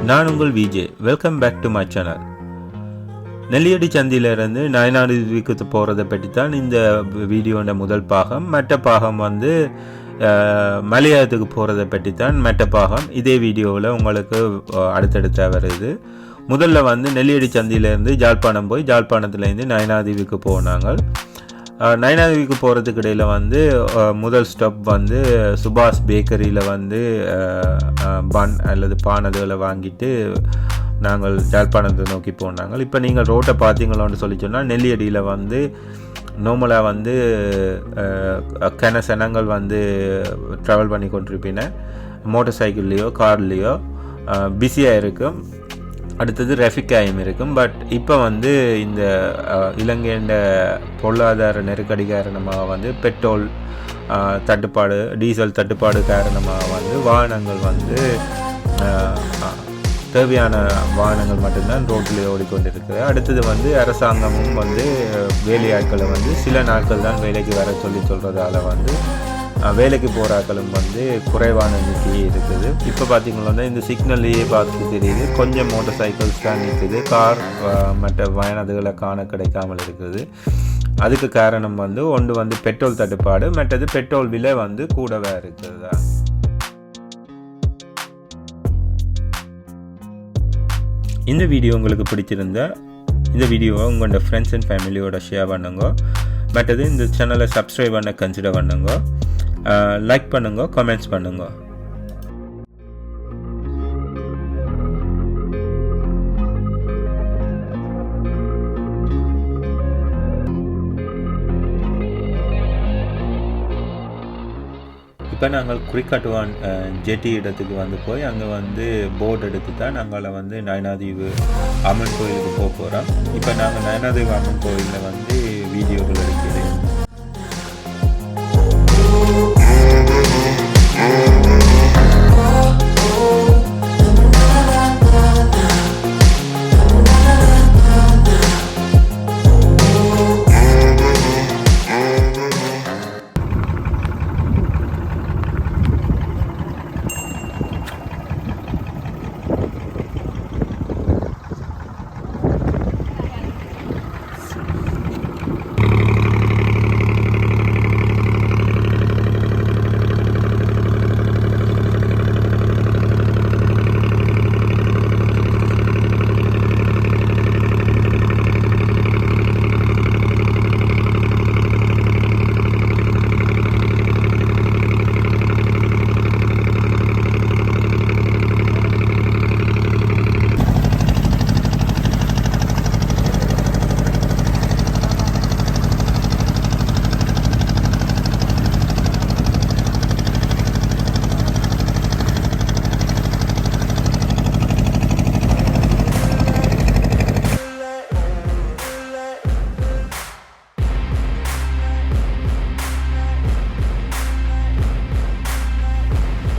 நான் உங்கள் VJ. Welcome back to my channel. நெல்லியடி சந்தியிலிருந்து நயனாதீவுக்கு போகிறத பற்றி தான் இந்த வீடியோட முதல் பாகம். மற்ற பாகம் வந்து மலையாளத்துக்கு போகிறத பற்றி தான் மற்ற பாகம். இதே வீடியோவில் உங்களுக்கு அடுத்தடுத்த வருது. முதல்ல வந்து நெல்லியடி சந்தியிலேருந்து ஜாழ்ப்பாணம் போய் ஜாழ்ப்பாணத்துலேருந்து நயனாதீவுக்கு போனாங்க. நயனாதீவுக்கு போகிறதுக்கு இடையில் வந்து முதல் ஸ்டாப் வந்து சுபாஷ் பேக்கரியில் வந்து பன் அல்லது பான் அதுகளை வாங்கிட்டு நாங்கள் ஜாழ்ப்பாணத்தை நோக்கி போனாங்க. இப்போ நீங்கள் ரோட்டை பார்த்தீங்களோன்னு சொல்லி சொன்னால் நெல்லியடியில் வந்து நார்மலாக வந்து சனங்கள் வந்து ட்ராவல் பண்ணி கொண்டிருப்பின. மோட்டர் சைக்கிள்லேயோ கார்லேயோ பிஸியாக இருக்கும். அடுத்தது ரெஃபிக்காயும் இருக்கும். பட் இப்போ வந்து இந்த இலங்கையின் பொருளாதார நெருக்கடி காரணமாக வந்து பெட்ரோல் தட்டுப்பாடு, டீசல் தட்டுப்பாடு காரணமாக வந்து வாகனங்கள் வந்து தேவையான வாகனங்கள் மட்டும்தான் ரோட்டில் ஓடிக்கொண்டிருக்குது. அடுத்தது வந்து அரசாங்கமும் வந்து வேலையாட்களை வந்து சில நாட்கள் தான் வேலைக்கு வர சொல்கிறதால வந்து வேலைக்கு போகிறாக்களும் வந்து குறைவான எண்ணிக்கையே இருக்குது. இப்போ பார்த்திங்கன்னா இந்த சிக்னல்லையே பார்த்து தெரியுது, கொஞ்சம் மோட்டர் சைக்கிள்ஸ் தான் நிற்குது, கார் மற்ற வாகனங்களை காண கிடைக்காமல் இருக்குது. அதுக்கு காரணம் வந்து ஒன்று வந்து பெட்ரோல் தட்டுப்பாடு, மற்றது பெட்ரோல் விலை வந்து கூடவே இருக்குதா. இந்த வீடியோ உங்களுக்கு பிடிச்சிருந்தா இந்த வீடியோவை உங்களோட ஃப்ரெண்ட்ஸ் அண்ட் ஃபேமிலியோட ஷேர் பண்ணுங்க. மற்றது இந்த சேனலை சப்ஸ்கிரைப் பண்ண கன்சிடர் பண்ணுங்க, லைக் பண்ணுங்க, கமெண்ட்ஸ் பண்ணுங்க. இப்போ நாங்கள் குறிக்காட்டுவான் ஜெட்டி இடத்துக்கு வந்து போய் அங்கே வந்து போட் எடுத்து தான் நாங்கள் வந்து நயனாதீவு அம்மன் கோயிலுக்கு போக போகிறோம். இப்போ நாங்கள் நயனாதீவு அம்மன் கோயிலில் வந்து வீடியோக்கள் எடுக்கிறேன்.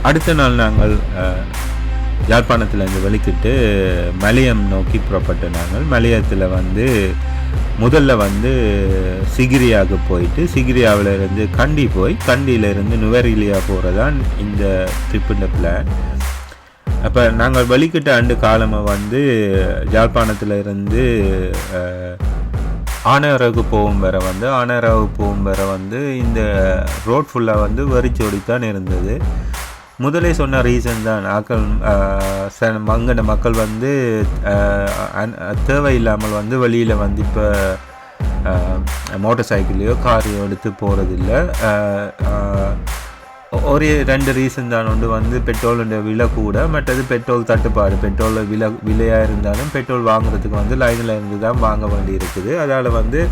அடுத்த நாள் நாங்கள் யாழ்ப்பாணத்தில் வெளிக்கிட்டு மலையம் நோக்கி புறப்பட்டு நாங்கள் மலையத்தில் வந்து முதல்ல வந்து சிகிரியாவுக்கு போயிட்டு சிகிரியாவிலிருந்து கண்டி போய் கண்டியிலிருந்து நுவரெலியா போகிறதான் இந்த ட்ரிப்புன்ற பிளான். அப்போ நாங்கள் வெளிக்கிட்ட ஆண்டு காலமாக வந்து யாழ்ப்பாணத்தில் இருந்து ஆனராவுக்கு போகும் வரை வந்து இந்த ரோட் ஃபுல்லாக வந்து வரிச்சோடித்தான் இருந்தது. முதலே சொன்ன ரீசன் தான் அங்கே மக்கள் வந்து தேவையில்லாமல் வந்து வெளியில் வந்து இப்போ மோட்டர் சைக்கிளையோ காரையோ எடுத்து போகிறதில்ல. ஒரு ரெண்டு ரீசன் தான். ஒன்று வந்து பெட்ரோலுடைய விலை கூட, மற்றது பெட்ரோல் தட்டுப்பாடு. பெட்ரோல் விலையாக இருந்தாலும் பெட்ரோல் வாங்குறதுக்கு வந்து லைனில் இருந்து தான் வாங்க வேண்டி இருக்குது. அதனால் வந்து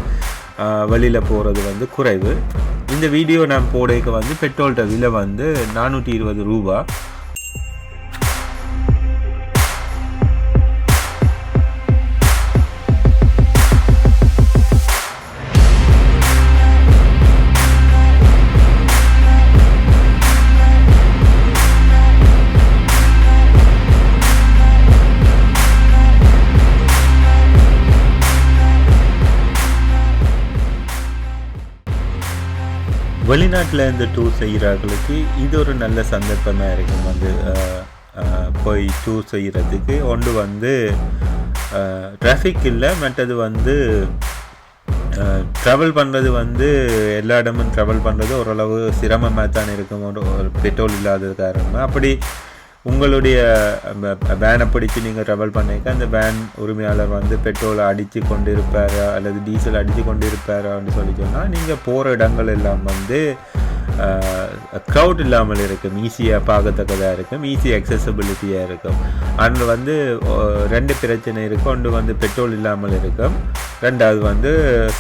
வெளியில் போகிறது வந்து குறைவு. இந்த வீடியோ நான் போடைக்கு வந்து பெட்ரோல்ட விலை வந்து 420 ரூபா. வெளிநாட்டில் இந்த டூர் செய்கிறார்களுக்கு இது ஒரு நல்ல சந்தர்ப்பமாக இருக்கும். வந்து போய் டூர் செய்கிறதுக்கு. ஒன்று வந்து டிராஃபிக் இல்லை, மற்றது வந்து ட்ராவல் பண்ணுறது வந்து எல்லா இடமும் ட்ராவல் பண்ணுறது ஓரளவு சிரமமாக தான் இருக்கும், ஒரு பெட்ரோல் இல்லாதது காரணமாக. அப்படி உங்களுடைய வேனை பிடிச்சி நீங்கள் ட்ராவல் பண்ணிக்க அந்த வேன் உரிமையாளர் வந்து பெட்ரோலை அடித்து கொண்டு இருப்பாரா அல்லது டீசல் அடித்து கொண்டு இருப்பாரான்னு சொல்லி சொன்னால் நீங்கள் போகிற இடங்கள் எல்லாம் வந்து க்ரௌட் இல்லாமல் இருக்கும், ஈஸியாக பார்க்கத்தக்கதாக இருக்கும், ஈஸி அக்சசபிலிட்டியாக இருக்கும். அதில் வந்து 2 பிரச்சனை இருக்கும். ஒன்று வந்து பெட்ரோல் இல்லாமல் இருக்கும், 2வது வந்து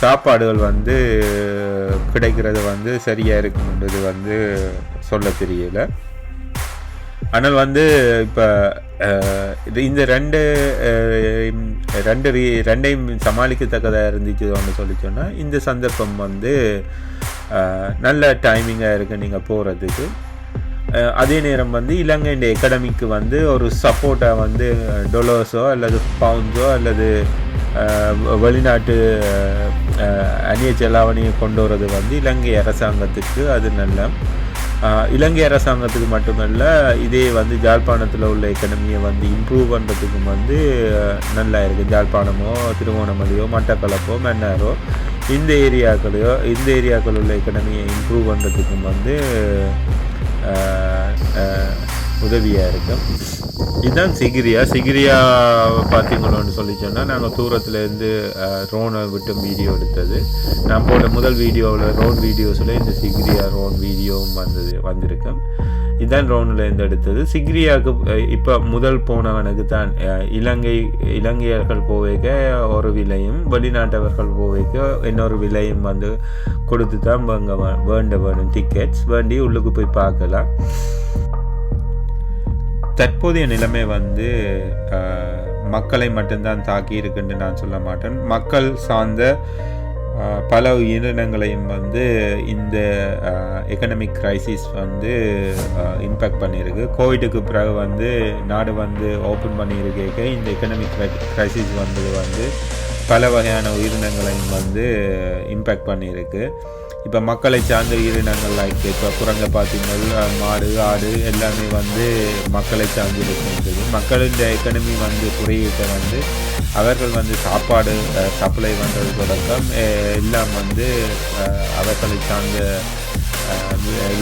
சாப்பாடுகள் வந்து கிடைக்கிறது வந்து சரியாக இருக்கும்ன்றது வந்து சொல்ல தெரியல. ஆனால் வந்து இப்போ இந்த ரெண்டையும் சமாளிக்கத்தக்கதாக இருந்துச்சு ஒன்று சொல்லி சொன்னால் இந்த சந்தர்ப்பம் வந்து நல்ல டைமிங்காக இருக்குது நீங்கள் போகிறதுக்கு. அதே நேரம் வந்து இலங்கையின் எக்கடமிக்கு வந்து ஒரு சப்போர்ட்டாக வந்து டொலர்ஸோ அல்லது பவுண்ட்ஸோ அல்லது வெளிநாட்டு அந்நிய செலாவணியை கொண்டு வரது வந்து இலங்கை அரசாங்கத்துக்கு அது நல்ல. இலங்கை அரசாங்கத்துக்கு மட்டுமல்ல, இதே வந்து ஜாழ்ப்பாணத்தில் உள்ள எக்கனமியை வந்து இம்ப்ரூவ் பண்ணுறதுக்கும் வந்து நல்லா இருக்குது. ஜாழ்ப்பாணமோ திருவோணமலையோ மட்டக்களப்போ மன்னாரோ இந்த ஏரியாக்கள் உள்ள எக்கனமியை இம்ப்ரூவ் பண்ணுறதுக்கும் வந்து உதவியாக இருக்கும். இதுதான் சிகிரியா பார்த்தீங்களோன்னு சொல்லி சொன்னால் நாங்கள் தூரத்துலேருந்து ரோனை விட்டு வீடியோ எடுத்தது. நான் போட்ட முதல் வீடியோவில் ரோன் வீடியோஸில் இந்த சிகிரியா ரோன் வீடியோவும் வந்திருக்கேன். இதுதான் ரோன்லேருந்து எடுத்தது. சிகிரியாவுக்கு இப்போ முதல் போனவனுக்கு தான் இலங்கையர்கள் போவைக்க ஒரு விலையும் வெளிநாட்டவர்கள் போவைக்க இன்னொரு விலையும் வந்து கொடுத்து தான் வேணும் டிக்கெட்ஸ் வேண்டி உள்ளுக்கு போய் பார்க்கலாம். தற்போதைய நிலைமை வந்து மக்களை மட்டும்தான் தாக்கி இருக்குன்னு நான் சொல்ல மாட்டேன். மக்கள் சார்ந்த பல உயிரினங்களையும் வந்து இந்த எக்கனாமிக் கிரைசிஸ் வந்து இம்பேக்ட் பண்ணியிருக்கு. கோவிடுக்கு பிறகு வந்து நாடு வந்து ஓப்பன் பண்ணியிருக்க இந்த எக்கனாமிக் கிரைசிஸ் வந்து பல வகையான உயிரினங்களையும் வந்து இம்பேக்ட் பண்ணியிருக்கு. இப்போ மக்களை சார்ந்த உயிரினங்கள் லைக் இப்போ குரங்க பார்த்தீங்கன்னா மாடு ஆடு எல்லாமே வந்து மக்களை சார்ந்து இருக்கின்றது. மக்களின் எக்கனமி வந்து குறையிட்ட வந்து அவர்கள் வந்து சாப்பாடு சப்ளை பண்ணுறது தொடக்கம் எல்லாம் வந்து அவர்களை சார்ந்த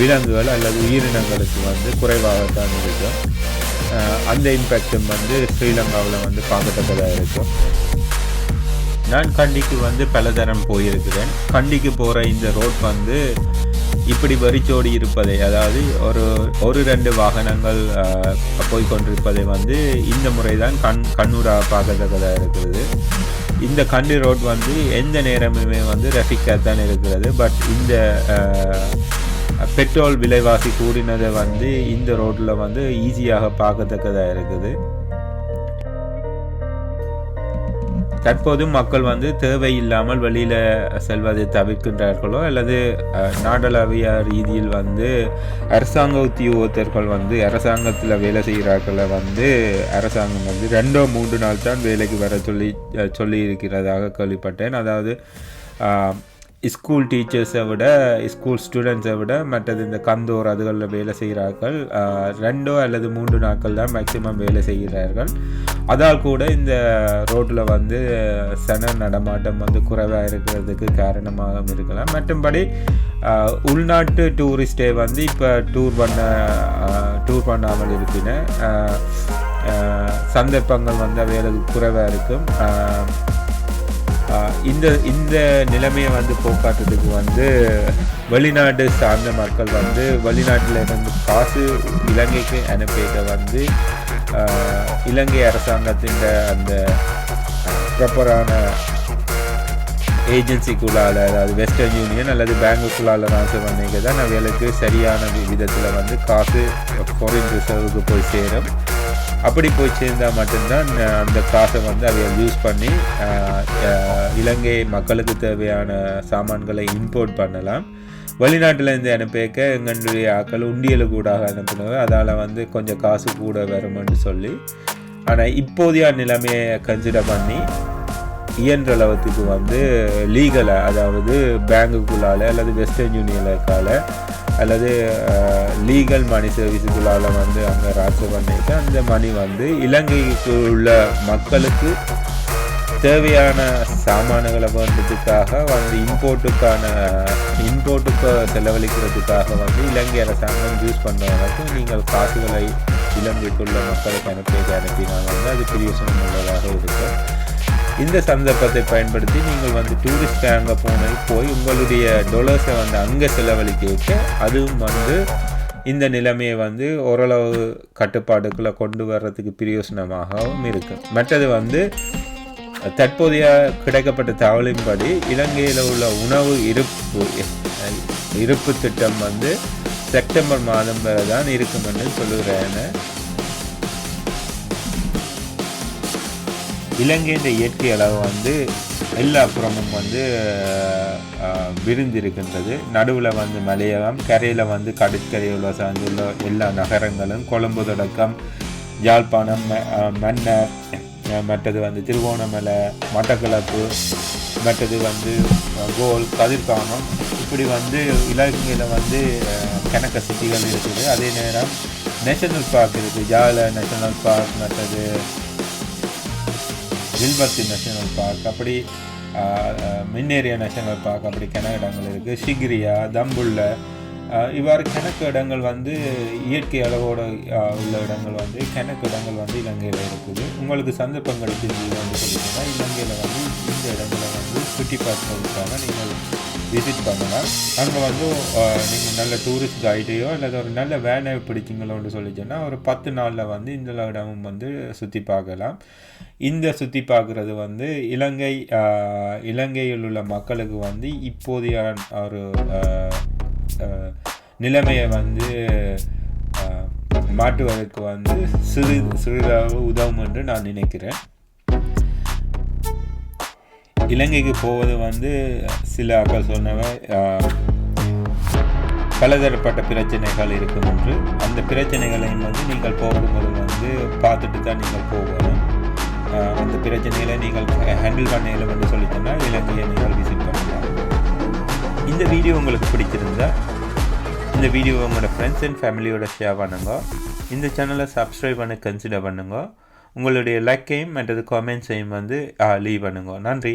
விலங்குகள் அல்லது உயிரினங்களுக்கு வந்து குறைவாகத்தான் இருக்கும். அந்த இம்பேக்டும் வந்து ஸ்ரீலங்காவில் வந்து பார்க்கத்தக்கதாக இருக்கும். நான் கண்டிக்கு வந்து பலதரம் போயிருக்கிறேன். கண்டிக்கு போகிற இந்த ரோட் வந்து இப்படி வரிச்சோடி இருப்பதை, அதாவது ஒரு 2 வாகனங்கள் போய்கொண்டிருப்பதை வந்து இந்த முறை தான் கண்ணூராக பார்க்கத்தக்கதாக இருக்கிறது. இந்த கண்டி ரோட் வந்து எந்த நேரமுமே வந்து ரஃபிக்காக தான் இருக்கிறது. பட் இந்த பெட்ரோல் விலைவாசி கூடினதை வந்து இந்த ரோட்டில் வந்து ஈஸியாக பார்க்கத்தக்கதாக இருக்குது. தற்போது மக்கள் வந்து தேவையில்லாமல் வெளியில் செல்வதை தவிர்க்கின்றார்களோ அல்லது நாடளாவிய ரீதியில் வந்து அரசாங்க உத்தியோகத்தர்கள் வந்து அரசாங்கத்தில் வேலை செய்கிறார்களை வந்து அரசாங்கம் வந்து 2-3 நாள் தான் வேலைக்கு வர சொல்லி இருக்கிறதாக கேள்விப்பட்டேன். அதாவது ஸ்கூல் டீச்சர்ஸை விட ஸ்கூல் ஸ்டூடெண்ட்ஸை விட மற்றது இந்த கந்தோர் அதுகளில் வேலை செய்கிறார்கள் 2 அல்லது 3 நாட்கள் தான் மேக்சிமம் வேலை செய்கிறார்கள். அதால் கூட இந்த ரோட்டில் வந்து சன நடமாட்டம் வந்து குறைவாக இருக்கிறதுக்கு காரணமாக இருக்கலாம். மற்றும்படி உள்நாட்டு டூரிஸ்டே வந்து இப்போ டூர் பண்ணாமல் இருக்கின சந்தர்ப்பங்கள் வந்து அவைகளுக்கு குறைவாக இருக்கும். இந்த நிலைமையை வந்து போக்காட்டுறதுக்கு வந்து வெளிநாடு சார்ந்த மக்கள் வந்து வெளிநாட்டில் இருந்து காசு இலங்கைக்கு அனுப்பிக்க வந்து இலங்கை அரசாங்கத்தின் அந்த ப்ராப்பரான ஏஜென்சிக்குள்ளால், அதாவது வெஸ்டர்ன் யூனியன் அல்லது பேங்குக்குள்ளால் ட்ரான்ஸ்ஃபர் பண்ணிக்க தான் அவைகளுக்கு சரியான விதத்தில் வந்து காசு ஃபாரின் ரிசர்வுக்கு போய் சேரும். அப்படி போய் சேர்ந்தால் மட்டும்தான் அந்த காசை வந்து அவைகள் யூஸ் பண்ணி இலங்கை மக்களுக்கு தேவையான சாமான்களை இம்போர்ட் பண்ணலாம். வெளிநாட்டில் இருந்து அனுப்பிக்க எங்களுடைய ஆக்கள் உண்டியலுக்கு கூட அனுப்பினவை, அதால் வந்து கொஞ்சம் காசு கூட வரும்னு சொல்லி. ஆனால் இப்போதைய நிலைமையை கன்சிடர் பண்ணி இயன்ற அளவுக்கு வந்து லீகலாக, அதாவது பேங்குக்குள்ளால் அல்லது வெஸ்டர்ன் யூனியனுக்கால அல்லது லீகல் மணி சர்வீஸுகளால் வந்து அங்கே ட்ரான்ஸ்ஃபர் பண்ணிட்டு அந்த மணி வந்து இலங்கைக்கு உள்ள மக்களுக்கு தேவையான சாமான்களை பண்ணுறதுக்காக வந்து இம்போர்ட்டுக்கு செலவழிக்கிறதுக்காக வந்து இலங்கை அரசாங்கம் யூஸ் பண்ணுறவங்களுக்கு நீங்கள் காசுகளை இலங்கைக்குள்ள மக்களுக்கு அனுப்பினால் வந்து அது பிரயோசனம் உள்ளதாக இருக்கும். இந்த சந்தர்ப்பத்தை பயன்படுத்தி நீங்கள் வந்து டூரிஸ்ட் அங்கே போய் உங்களுடைய டொலர்ஸை வந்து அங்கே செலவழிக்க அதுவும் வந்து இந்த நிலைமையை வந்து ஓரளவு கட்டுப்பாடுக்குள்ளே கொண்டு வர்றதுக்கு பிரயோசனமாகவும் இருக்குது. மற்றது வந்து தற்போதைய கிடைக்கப்பட்ட தகவலின்படி இலங்கையில் உள்ள உணவு இருப்பு திட்டம் வந்து செப்டம்பர் மாதம் வரை தான் இருக்கும் என்று சொல்லுகிறேன். இலங்கையின் இயற்கை அளவு வந்து எல்லா புறமும் வந்து விரிந்திருக்கின்றது. நடுவில் வந்து மலையகம், கரையில் வந்து கடற்கரையுள்ள சார்ந்துள்ள எல்லா நகரங்களும் கொழும்பு தொடக்கம் யாழ்ப்பாணம், மன்னார், மற்றது வந்து திருவோணமலை, மட்டக்களப்பு, மற்றது வந்து கோல், கதிர்காமம், இப்படி வந்து இலங்கையில் வந்து கணக்க சிட்டிகள் இருக்குது. அதே நேரம் நேஷனல் பார்க் இருக்குது, ஜால நேஷனல் பார்க், மற்றது வில்பர்த்தி நேஷனல் பார்க், அப்படி மின்னேரியா நேஷனல் பார்க், அப்படி கணக்கு இடங்கள் இருக்குது. ஷிகிரியா, தம்புள்ள, இவ்வாறு கணக்கு இடங்கள் வந்து இயற்கை அளவோடு உள்ள இடங்கள் வந்து கணக்கு இடங்கள் வந்து இலங்கையில் இருக்குது. உங்களுக்கு சந்தர்ப்பம் கிடைச்சிருந்தது வந்து சொல்லிட்டோம்னா இலங்கையில் வந்து இந்த இடங்களை வந்து சுற்றி பார்க்கறதுக்காக நீங்கள் விசிட் பண்ணலாம். அங்கே வந்து நீங்கள் நல்ல டூரிஸ்ட் கைடையோ அல்லது ஒரு நல்ல வேனை பிடிச்சிங்களோன்னு சொல்லிச்சோன்னா ஒரு 10 நாளில் வந்து இந்த இடமும் வந்து சுற்றி பார்க்கலாம். இந்த சுற்றி பார்க்குறது வந்து இலங்கையில் உள்ள மக்களுக்கு வந்து இப்போதைய ஒரு நிலைமையை வந்து மாற்றுவதற்கு வந்து சிறிதாக உதவும் என்று நான் நினைக்கிறேன். இலங்கைக்கு போவது வந்து சில ஆக்கள் சொன்னவை பலதரப்பட்ட பிரச்சனைகள் இருக்கும் என்று, அந்த பிரச்சனைகளையும் வந்து நீங்கள் போகும்போது வந்து பார்த்துட்டு தான் நீங்கள் போகணும். அந்த பிரச்சனைகளை நீங்கள் ஹேண்டில் பண்ண இயலும் என்று சொல்லிட்டோம்னா இலங்கையை நீங்கள் விசிட் பண்ணலாம். இந்த வீடியோ உங்களுக்கு பிடிச்சிருந்தா இந்த வீடியோ உங்களோட ஃப்ரெண்ட்ஸ் அண்ட் ஃபேமிலியோட ஷேர் பண்ணுங்க. இந்த சேனலை சப்ஸ்கிரைப் பண்ண கன்சிடர் பண்ணுங்க. உங்களுடைய லைக்கையும் மற்றது காமெண்ட்ஸையும் வந்து லீவ் பண்ணுங்க. நன்றி.